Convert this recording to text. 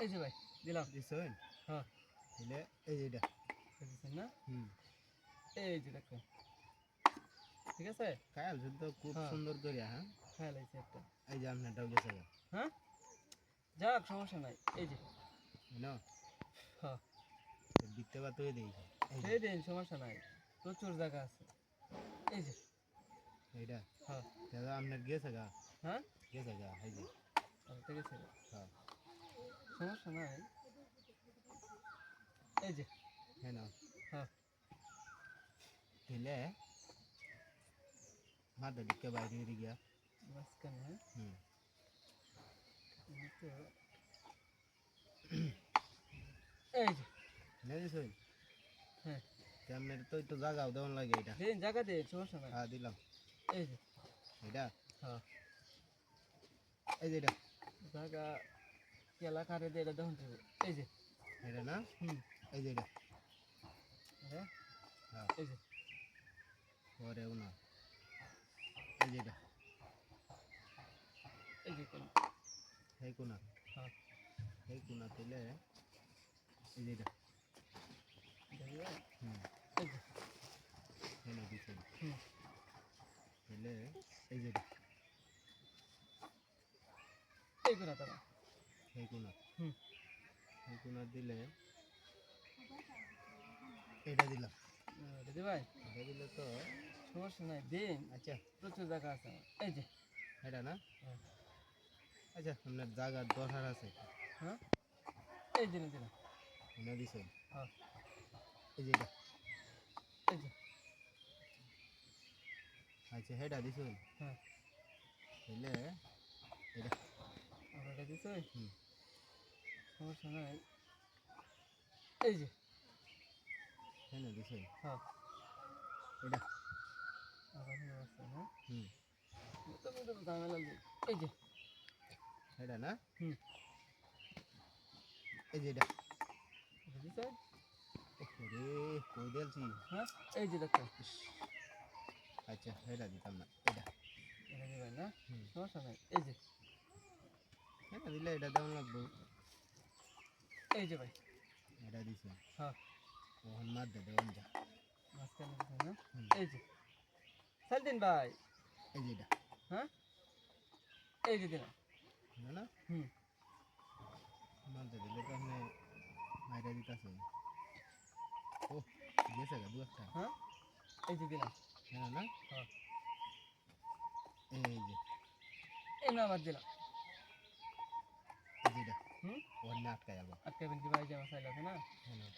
এই যে ভাই দিলাম। দিছেন? হ্যাঁ দিলে এই যে এটা। দিছেন না? হুম। এই যে দেখো। ঠিক আছে? কায়াল তো খুব হ্যাঁ সুন্দর করিয়া, হ্যাঁ? খেয়াল হয়েছে একটা। এই যে আপনারটাও গেছে গা। হ্যাঁ যাক সমস্যা নাই। এই যে না? হ্যাঁ দিতে বা তুই দিই। এই যে সেই দিন সমস্যা নাই, প্রচুর জায়গা আছে। এই যে এইটা। হ্যাঁ দাদা আপনার গেছে গা। হ্যাঁ গেছে গা, এই যে। ঠিক আছে হ্যাঁ। সমস্যা নাই। এই যে হ্যাঁ না। হ্যাঁ দিলে মাথা দিকে বাইরে হয়ে গিয়া। মাঝখানে হ্যাঁ হুম। এই তো এই যে না দিছেন? হ্যাঁ আপনার তো একটু জায়গাও দেওয়ান লাগে এটা। দিন জায়গা দিন সমস্যা নাই। হ্যাঁ দিলাম। এই যে এটা। হ্যাঁ এই যে এটা। জায়গা কেলা কারে দিয়ে এটা দেখুন তো। এই যে এটা না? হুম এই যে এটা। হ্যাঁ হ্যাঁ। এই যে পরেও না। এই যে এটা। এই যে কোন এই কোনা। হ্যাঁ এই কোনা দিলে এই যে এটা। দেখবেন হুম। এই যে এই না দিছেন। হুম দিলে এই যে এটা। এই কোনা তারা এই কোনা। হুম এই কোনা দিলে এটা দিলাম। দিদি ভাই এটা দিলে তো সমস্যা নাই দিন আচ্ছা প্রচুর জায়গা আছে আমার। এই যে এটা না? হ্যাঁ আচ্ছা আপনার জায়গার দরকার আছে। হ্যাঁ এই দিনে দিলাম। এনে দিছেন। হ্যাঁ এই যে এটা। এই যে আচ্ছা হেটা দিছেন। হ্যাঁ দিলে এটা। আবার এটা দিছে হুম। সমস্যা নাই। এই যে এনে দিছেন। হ্যাঁ এটা। আবার হয়ে আসছে হ্যাঁ হুম। তুমি তো ঝামেলা নেই। এই যে এটা না? হুম এই যে এটা। এটা দিছে রে কই দিলছি। হ্যাঁ এই যে দেখো আচ্ছা এটা দিতাম না। এটা। এটা দিবেন না হুম। সমস্যা নাই। এই যে এটা দিলে এটা দেওয়ান লাগবো। এই যে ভাই এটা দিছে। হ্যাঁ ওহন মাদ্দা দেওয়ান যা। মাঝখানে দিছে না। হুম। এই যে সালদিন ভাই এই যে এটা। হ্যাঁ এই যে দিলাম। না না? হুম মাদ্দা দিলে তো আপনি মাইরা দিতাছেন। ও গেছে গা দু একটা। হ্যাঁ এই যে দিলাম। না না? হ্যাঁ এই যে এই না আবার দিলাম। এই যে এটা। হুম ওহন আটকায় আলবা। আটকে বিনতি ভাই যে আমার সাইল আছে না হ্যাঁ না?